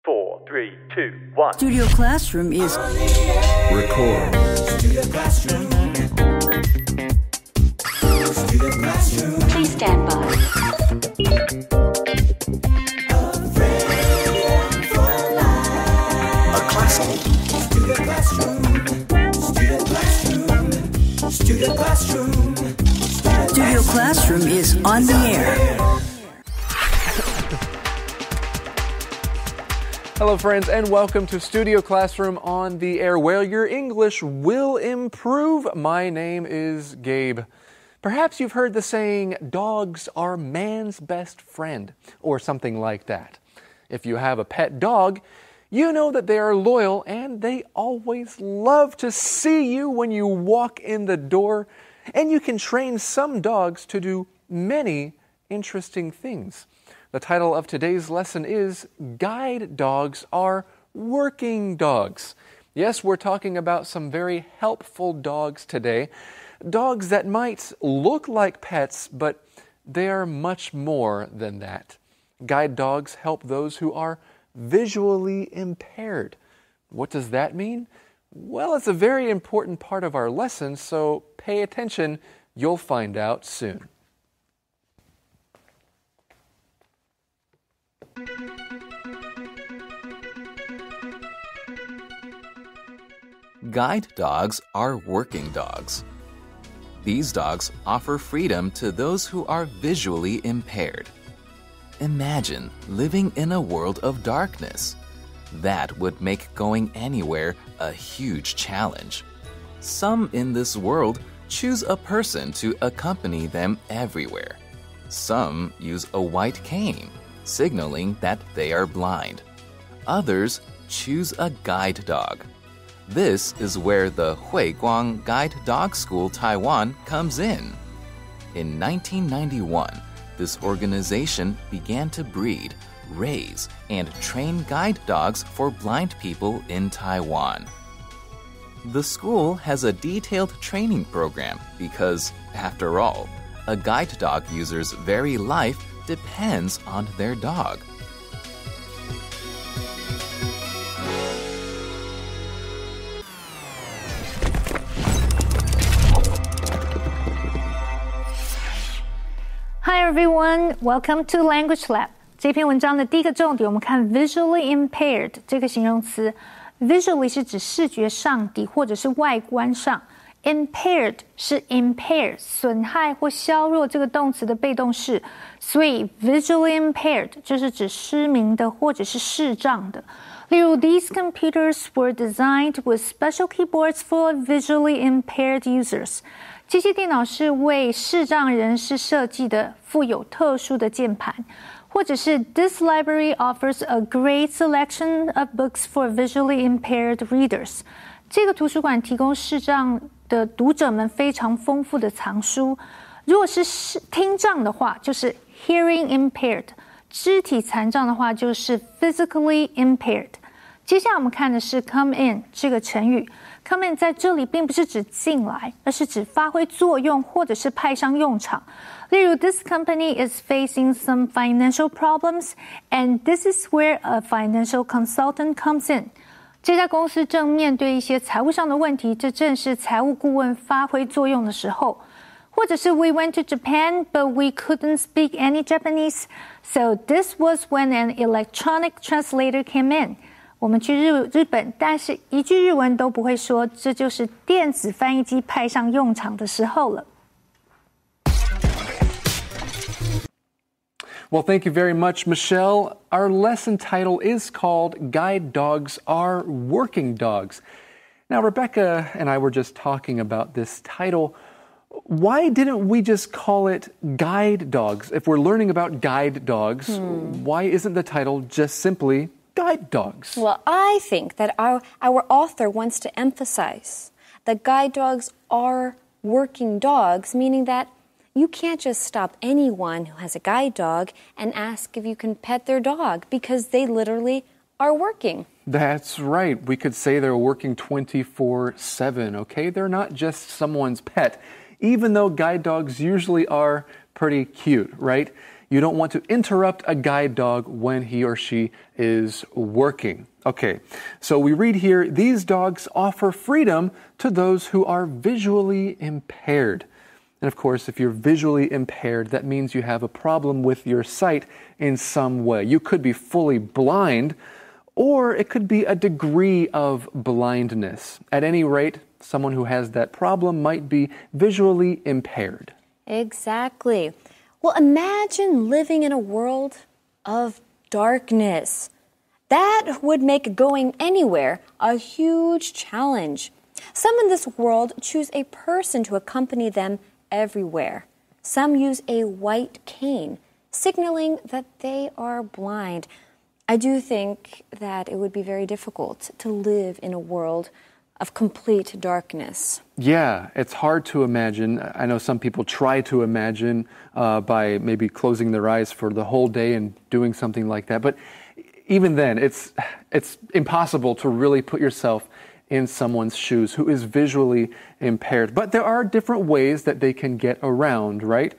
4, 3, 2, 1. Studio Classroom is Record. Studio Classroom. Studio Classroom. Please stand by. A classroom. Studio Classroom. Studio Classroom. Studio Classroom. Studio Classroom is on the air. Hello, friends, and welcome to Studio Classroom on the air, where your English will improve. My name is Gabe. Perhaps you've heard the saying, dogs are man's best friend, or something like that. If you have a pet dog, you know that they are loyal and they always love to see you when you walk in the door. And you can train some dogs to do many interesting things. The title of today's lesson is Guide Dogs Are Working Dogs. Yes, we're talking about some very helpful dogs today. Dogs that might look like pets, but they are much more than that. Guide dogs help those who are visually impaired. What does that mean? Well, it's a very important part of our lesson, so pay attention. You'll find out soon. Guide dogs are working dogs. These dogs offer freedom to those who are visually impaired. Imagine living in a world of darkness. That would make going anywhere a huge challenge. Some in this world choose a person to accompany them everywhere. Some use a white cane, signaling that they are blind. Others choose a guide dog. This is where the Huiguang Guide Dog School Taiwan comes in. In 1991, this organization began to breed, raise, and train guide dogs for blind people in Taiwan. The school has a detailed training program because, after all, a guide dog user's very life depends on their dog. Hi everyone, welcome to Language Lab. 这篇文章的第一个重点，我们看 visually impaired 这个形容词。visually 是指视觉上的或者是外观上 ，impaired 是 impair 损害或削弱这个动词的被动式，所以 visually impaired 就是指失明的或者是视障的。例如 ，These computers were designed with special keyboards for visually impaired users。机器电脑是为视障人士设计的，附有特殊的键盘。或者是 This library offers a great selection of books for visually impaired readers。这个图书馆提供视障的读者们非常丰富的藏书。如果是听障的话，就是 hearing impaired； 肢体残障的话，就是 physically impaired。接下来我们看的是 come in 这个成语。come in 在这里并不是指进来，而是指发挥作用或者是派上用场。例如 This company is facing some financial problems, and this is where a financial consultant comes in. 这家公司正面对一些财务上的问题，这正是财务顾问发挥作用的时候。或者是 We went to Japan, but we couldn't speak any Japanese, so this was when an electronic translator came in. 我们去日本，但是一句日文都不会说，这就是电子翻译机派上用场的时候了。Well, thank you very much, Michelle. Our lesson title is called Guide Dogs Are Working Dogs. Now, Rebecca and I were just talking about this title. Why didn't we just call it Guide Dogs? If we're learning about guide dogs, why isn't the title just simply Guide Dogs? Well, I think that our author wants to emphasize that guide dogs are working dogs, meaning that you can't just stop anyone who has a guide dog and ask if you can pet their dog because they literally are working. That's right. We could say they're working 24/7, okay? They're not just someone's pet, even though guide dogs usually are pretty cute, right? You don't want to interrupt a guide dog when he or she is working. Okay, so we read here, these dogs offer freedom to those who are visually impaired. And of course, if you're visually impaired, that means you have a problem with your sight in some way. You could be fully blind, or it could be a degree of blindness. At any rate, someone who has that problem might be visually impaired. Exactly. Well, imagine living in a world of darkness. That would make going anywhere a huge challenge. Some in this world choose a person to accompany them everywhere. Some use a white cane, signaling that they are blind. I do think that it would be very difficult to live in a world of complete darkness. Yeah, it's hard to imagine. I know some people try to imagine by maybe closing their eyes for the whole day and doing something like that. But even then, it's impossible to really put yourself in someone's shoes who is visually impaired. But there are different ways that they can get around, right?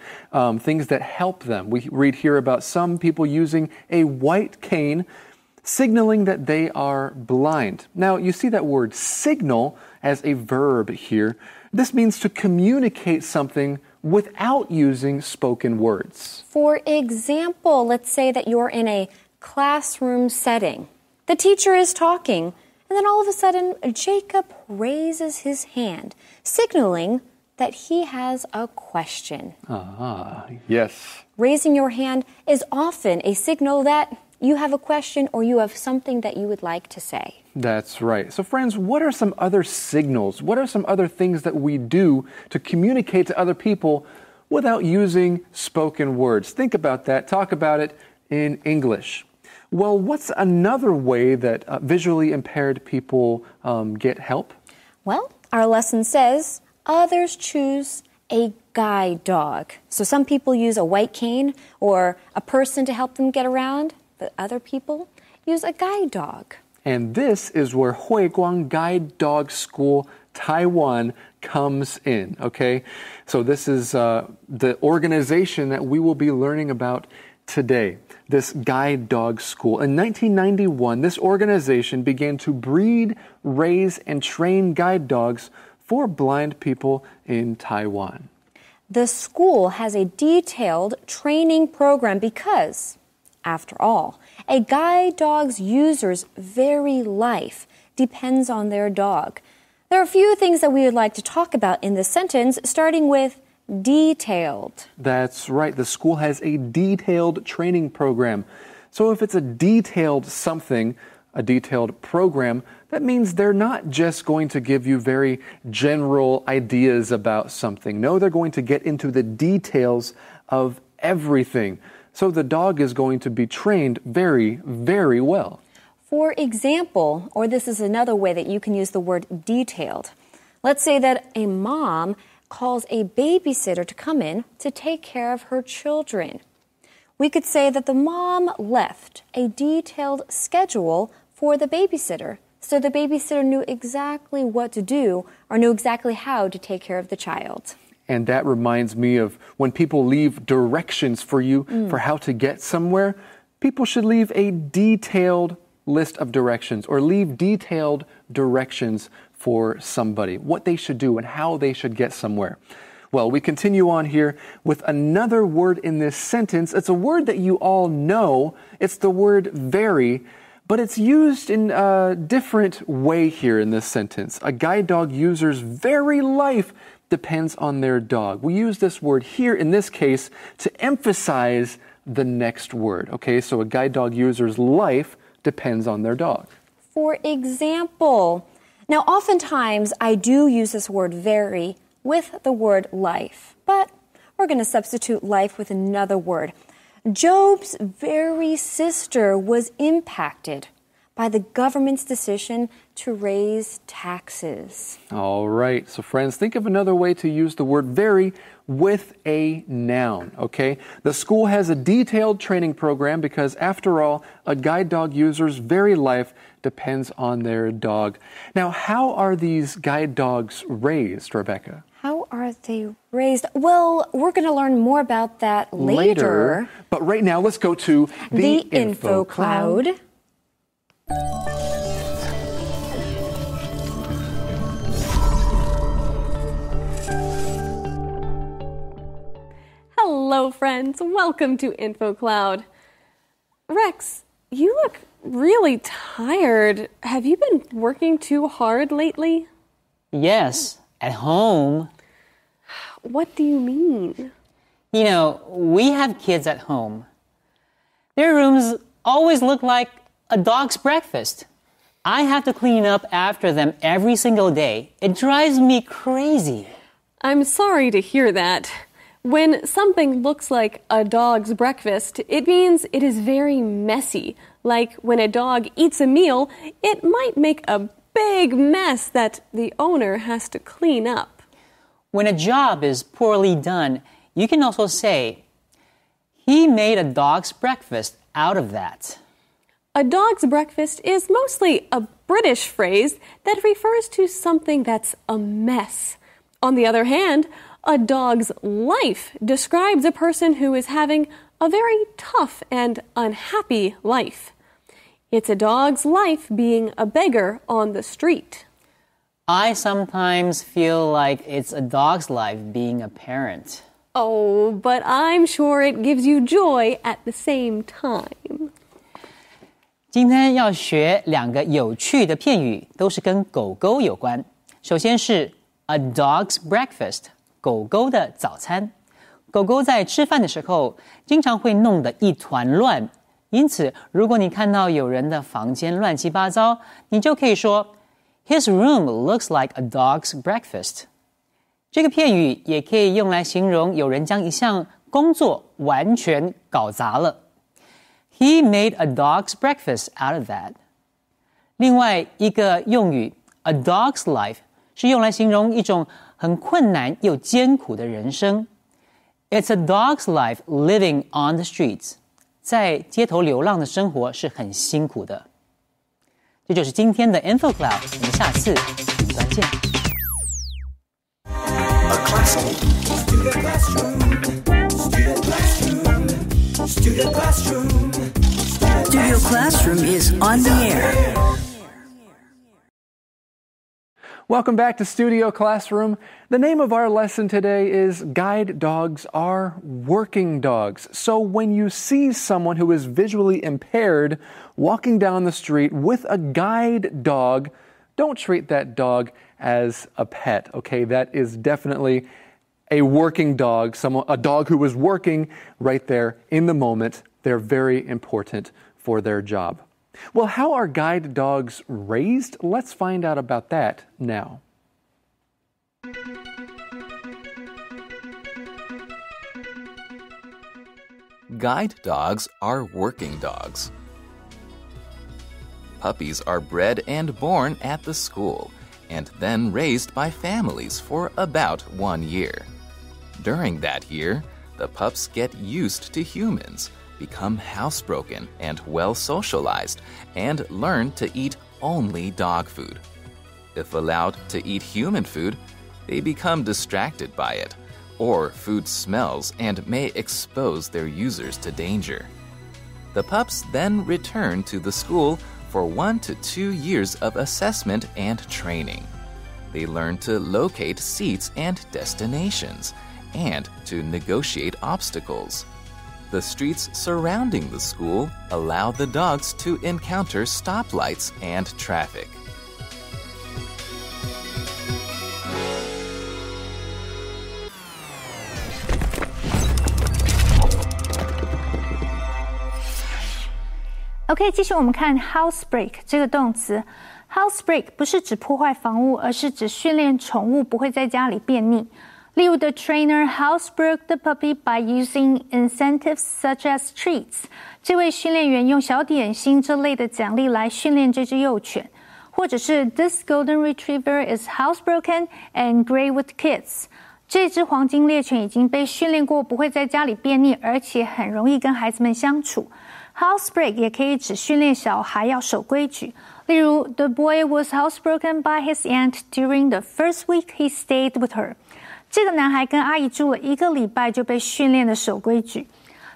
Things that help them. We read here about some people using a white cane, signaling that they are blind. Now, you see that word signal as a verb here. This means to communicate something without using spoken words. For example, let's say that you're in a classroom setting. The teacher is talking, and then all of a sudden, Jacob raises his hand, signaling that he has a question. Yes. Raising your hand is often a signal that you have a question or you have something that you would like to say. That's right. So friends, what are some other signals? What are some other things that we do to communicate to other people without using spoken words? Think about that. Talk about it in English. Well, what's another way that visually impaired people get help? Well, our lesson says others choose a guide dog. So some people use a white cane or a person to help them get around, but other people use a guide dog. And this is where Huiguang Guide Dog School Taiwan comes in, okay? So this is the organization that we will be learning about today, this guide dog school. In 1991, this organization began to breed, raise, and train guide dogs for blind people in Taiwan. The school has a detailed training program because, after all, a guide dog's user's very life depends on their dog. There are a few things that we would like to talk about in this sentence, starting with detailed. That's right. The school has a detailed training program. So if it's a detailed something, a detailed program, that means they're not just going to give you very general ideas about something. No, they're going to get into the details of everything. So the dog is going to be trained very, very well. For example, or this is another way that you can use the word detailed. Let's say that a mom calls a babysitter to come in to take care of her children. We could say that the mom left a detailed schedule for the babysitter, so the babysitter knew exactly what to do or knew exactly how to take care of the child. And that reminds me of when people leave directions for you for how to get somewhere, people should leave a detailed list of directions or leave detailed directions for somebody, what they should do and how they should get somewhere. Well, we continue on here with another word in this sentence. It's a word that you all know. It's the word very, but it's used in a different way here in this sentence. A guide dog user's very life depends on their dog. We use this word here in this case to emphasize the next word. Okay, so a guide dog user's life depends on their dog. For example, now oftentimes I do use this word very with the word life, but we're going to substitute life with another word. Job's very sister was impacted by the government's decision to raise taxes. All right, so friends, think of another way to use the word very with a noun, okay? The school has a detailed training program because, after all, a guide dog user's very life depends on their dog. Now, how are these guide dogs raised, Rebecca? How are are they raised? Well, we're going to learn more about that later. But right now, let's go to the info cloud. Hello, friends. Welcome to Info Cloud. Rex, you look really tired. Have you been working too hard lately? Yes, at home. What do you mean? You know, we have kids at home. Their rooms always look like a dog's breakfast. I have to clean up after them every single day. It drives me crazy. I'm sorry to hear that. When something looks like a dog's breakfast, it means it is very messy. Like when a dog eats a meal, it might make a big mess that the owner has to clean up. When a job is poorly done, you can also say, he made a dog's breakfast out of that. A dog's breakfast is mostly a British phrase that refers to something that's a mess. On the other hand, a dog's life describes a person who is having a very tough and unhappy life. It's a dog's life being a beggar on the street. I sometimes feel like it's a dog's life being a parent. Oh, but I'm sure it gives you joy at the same time. 今天要学2个有趣的片语，都是跟狗狗有关。首先是 a dog's breakfast。狗狗的早餐，狗狗在吃饭的时候经常会弄得一团乱，因此如果你看到有人的房间乱七八糟，你就可以说 His room looks like a dog's breakfast。这个片语也可以用来形容有人将一项工作完全搞砸了。He made a dog's breakfast out of that。另外一个用语 a dog's life 是用来形容一种很困难又艰苦的人生。It's a dog's life living on the streets. 在街头流浪的生活是很辛苦的。这就是今天的 Info Cloud， 我们下次云端见。Studio Classroom is on the air. Welcome back to Studio Classroom. The name of our lesson today is Guide Dogs Are Working Dogs. So when you see someone who is visually impaired walking down the street with a guide dog, don't treat that dog as a pet, okay? That is definitely a working dog, a dog who is working right there in the moment. They're very important for their job. Well, how are guide dogs raised? Let's find out about that now. Guide dogs are working dogs. Puppies are bred and born at the school and then raised by families for about 1 year. During that year, the pups get used to humans, become housebroken and well socialized, and learn to eat only dog food. If allowed to eat human food, they become distracted by it, or food smells and may expose their users to danger. The pups then return to the school for 1 to 2 years of assessment and training. They learn to locate seats and destinations, and to negotiate obstacles. The streets surrounding the school allow the dogs to encounter stoplights and traffic. OK， 继续我们看 housebreak 这个动词。Housebreak 不是指破坏房屋，而是指训练宠物不会在家里便溺。例如 The trainer housebroke the puppy by using incentives such as treats. 这位训练员用小点心这类的奖励来训练这只幼犬。或者是 This golden retriever is housebroken and great with kids. 这只黄金猎犬已经被训练过不会在家里便溺，而且很容易跟孩子们相处。Housebreak 也可以指训练小孩要守规矩。例如 The boy was housebroken by his aunt during the first week he stayed with her. 这个男孩跟阿姨住了1个礼拜就被训练的守规矩。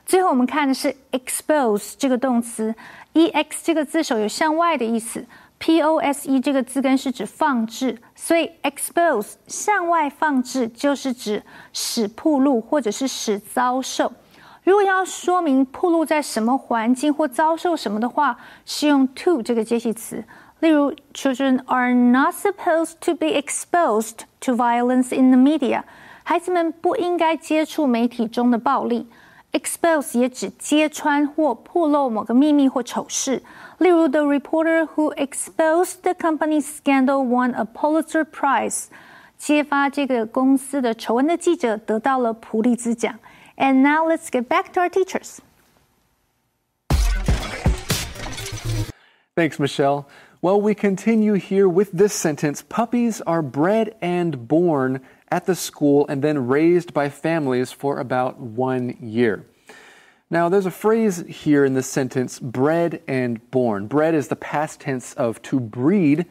最后我们看的是 expose 这个动词 ，ex 这个字首有向外的意思。pose 这个字根是指放置，所以 expose 向外放置就是指使暴露或者是使遭受。如果要说明暴露在什么环境或遭受什么的话，是用 to 这个介系词。例如 ，Children are not supposed to be exposed to violence in the media。孩子们不应该接触媒体中的暴力。Expose 也指揭穿或暴露某个秘密或丑事。例如 ，The reporter who exposed the company's scandal won a Pulitzer Prize。揭发这个公司的丑闻的记者得到了普利兹奖。And now let's get back to our teachers. Thanks, Michelle. Well, we continue here with this sentence. Puppies are bred and born at the school and then raised by families for about 1 year. Now, there's a phrase here in this sentence, bred and born. Bred is the past tense of to breed,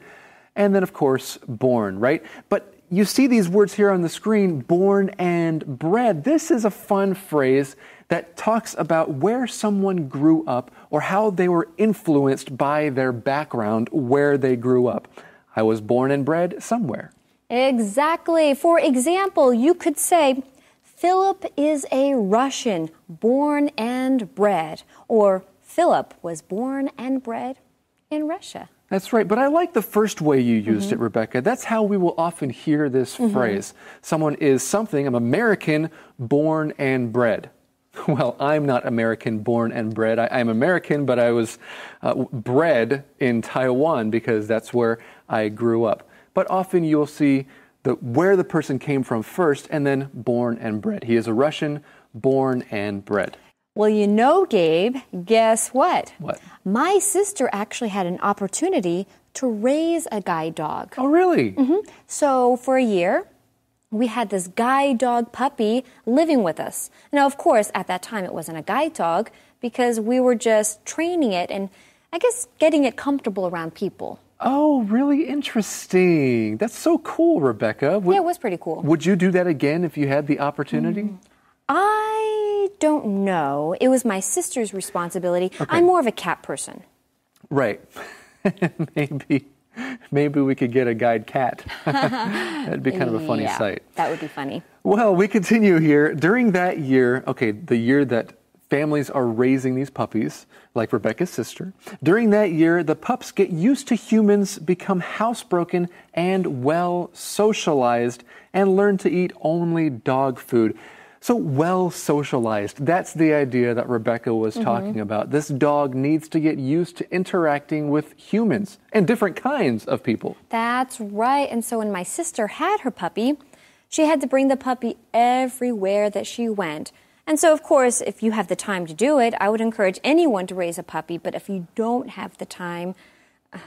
and then, of course, born, right? But you see these words here on the screen, born and bred. This is a fun phrase that talks about where someone grew up or how they were influenced by their background, where they grew up. I was born and bred somewhere. Exactly. For example, you could say, Philip is a Russian, born and bred. Or Philip was born and bred in Russia. That's right, but I like the first way you used it, Rebecca. That's how we will often hear this phrase. Someone is something, I'm American, born and bred. Well, I'm not American, born and bred. I'm American, but I was bred in Taiwan because that's where I grew up. But often you'll see where the person came from first and then born and bred. He is a Russian, born and bred. Well, you know, Gabe, guess what? What? My sister actually had an opportunity to raise a guide dog. Oh, really? So for a year, we had this guide dog puppy living with us. Now, of course, at that time, it wasn't a guide dog because we were just training it and I guess getting it comfortable around people. Oh, really interesting. That's so cool, Rebecca. Yeah, it was pretty cool. Would you do that again if you had the opportunity? I don't know. It was my sister's responsibility. Okay. I'm more of a cat person. Right. Maybe we could get a guide cat. That'd be kind of a funny sight. That would be funny. Well, we continue here. During that year, the year that families are raising these puppies, like Rebecca's sister, during that year, the pups get used to humans, become housebroken and well socialized, and learn to eat only dog food. So well socialized, that's the idea that Rebecca was talking about. This dog needs to get used to interacting with humans and different kinds of people. That's right. And so when my sister had her puppy, she had to bring the puppy everywhere that she went. And so, of course, if you have the time to do it, I would encourage anyone to raise a puppy. But if you don't have the time,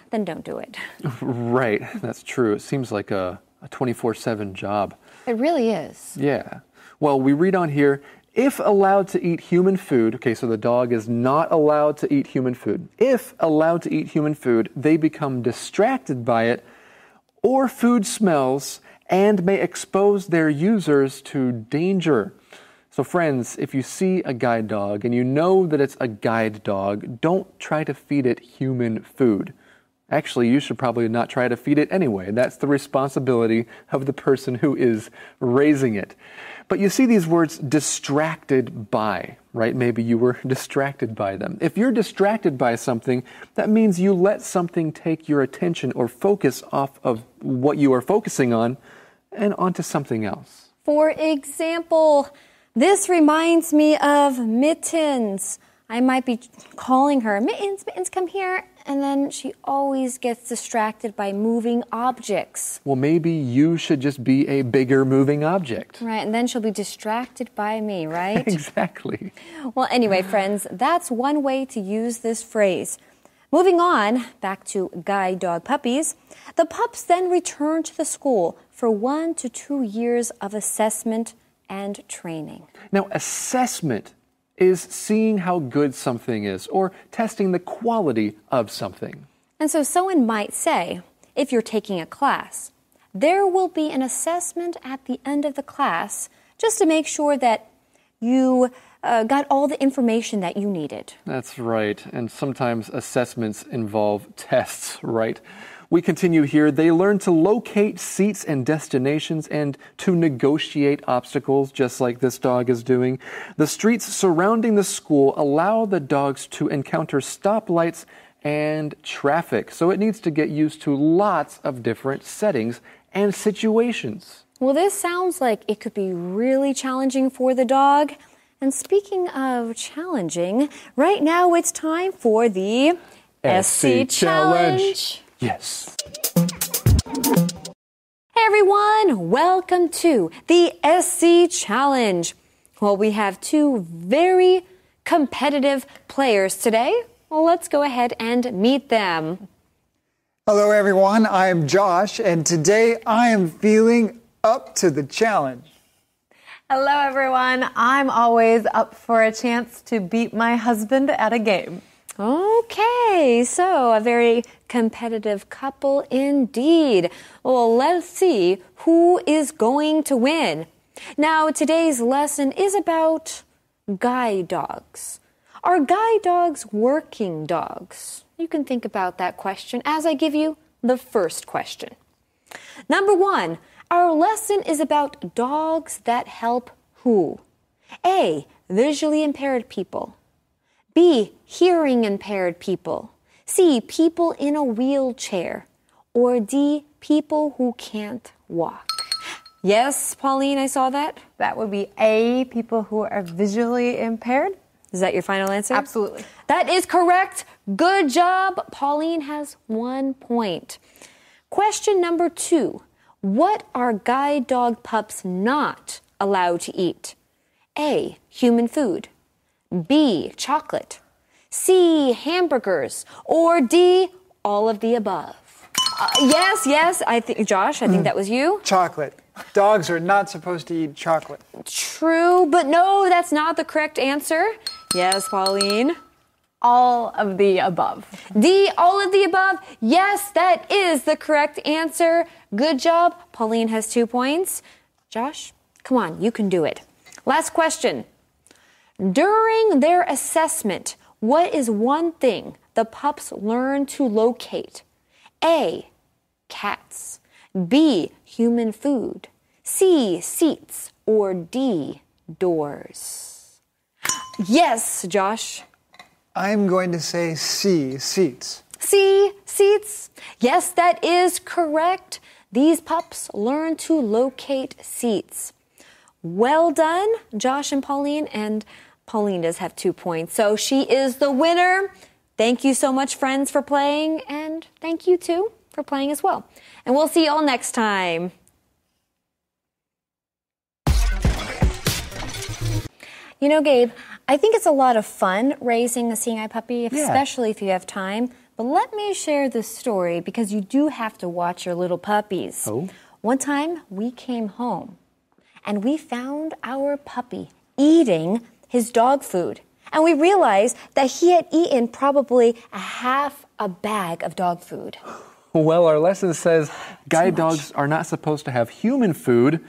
then don't do it. Right, that's true. It seems like a 24/7 job. It really is. Yeah. Well, we read on here, if allowed to eat human food, so the dog is not allowed to eat human food. If allowed to eat human food, they become distracted by it or food smells and may expose their users to danger. So friends, if you see a guide dog and you know that it's a guide dog, don't try to feed it human food. Actually, you should probably not try to feed it anyway. That's the responsibility of the person who is raising it. But you see these words, distracted by, right? Maybe you were distracted by them. If you're distracted by something, that means you let something take your attention or focus off of what you are focusing on and onto something else. For example, this reminds me of Mittens. I might be calling her, Mittens, Mittens, come here. And then she always gets distracted by moving objects. Well, maybe you should just be a bigger moving object. Right, and then she'll be distracted by me, right? Exactly. Well, anyway, friends, that's one way to use this phrase. Moving on, back to guide dog puppies. The pups then return to the school for 1 to 2 years of assessment and training. Now, assessment is seeing how good something is or testing the quality of something. And so someone might say, if you're taking a class, there will be an assessment at the end of the class just to make sure that you got all the information that you needed. That's right. And sometimes assessments involve tests, right? We continue here. They learn to locate seats and destinations and to negotiate obstacles, just like this dog is doing. The streets surrounding the school allow the dogs to encounter stoplights and traffic. So it needs to get used to lots of different settings and situations. Well, this sounds like it could be really challenging for the dog. And speaking of challenging, right now it's time for the SC Challenge. Yes. Hey everyone, welcome to the SC Challenge. Well, we have two very competitive players today. Well, let's go ahead and meet them. Hello everyone, I'm Josh, and today I am feeling up to the challenge. Hello everyone, I'm always up for a chance to beat my husband at a game. Okay, so a very competitive couple indeed. Well, let's see who is going to win. Now, today's lesson is about guide dogs. Are guide dogs working dogs? You can think about that question as I give you the first question. Number 1, our lesson is about dogs that help who? A, visually impaired people. B, hearing impaired people. C, people in a wheelchair. Or D, people who can't walk. Yes, Pauline, I saw that. That would be A, people who are visually impaired. Is that your final answer? Absolutely. That is correct. Good job. Pauline has 1 point. Question number 2. What are guide dog pups not allowed to eat? A, human food. B, chocolate. C, hamburgers. Or D, all of the above. Yes, I think, Josh, I think that was you. Chocolate. Dogs are not supposed to eat chocolate. True, but no, that's not the correct answer. Yes, Pauline. All of the above. D, all of the above. Yes, that is the correct answer. Good job. Pauline has 2 points. Josh, come on, you can do it. Last question. During their assessment, what is one thing the pups learn to locate? A, cats. B, human food. C, seats. Or D, doors. Yes, Josh. I'm going to say C, seats. C, seats. Yes, that is correct. These pups learn to locate seats. Well done, Josh and Pauline. And Pauline does have 2 points, so she is the winner. Thank you so much, friends, for playing. And thank you, too, for playing as well. And we'll see you all next time. You know, Gabe, I think it's a lot of fun raising a seeing eye puppy, especially if you have time. But let me share this story because you do have to watch your little puppies. Oh. One time we came home and we found our puppy eating his dog food. And we realized that he had eaten probably half a bag of dog food. Well, our lesson says guide dogs are not supposed to have human food,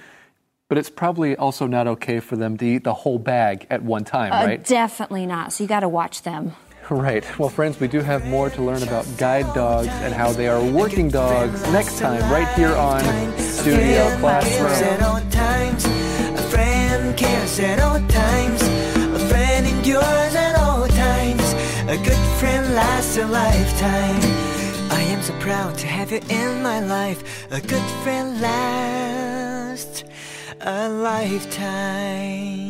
but it's probably also not okay for them to eat the whole bag at one time, right? Definitely not. So you got to watch them. Right. Well, friends, we do have more to learn about guide dogs and how they are working dogs next time, right here on Studio Classroom. A friend cares at all times. A friend endures at all times. A good friend lasts a lifetime. I am so proud to have you in my life. A good friend lasts a lifetime.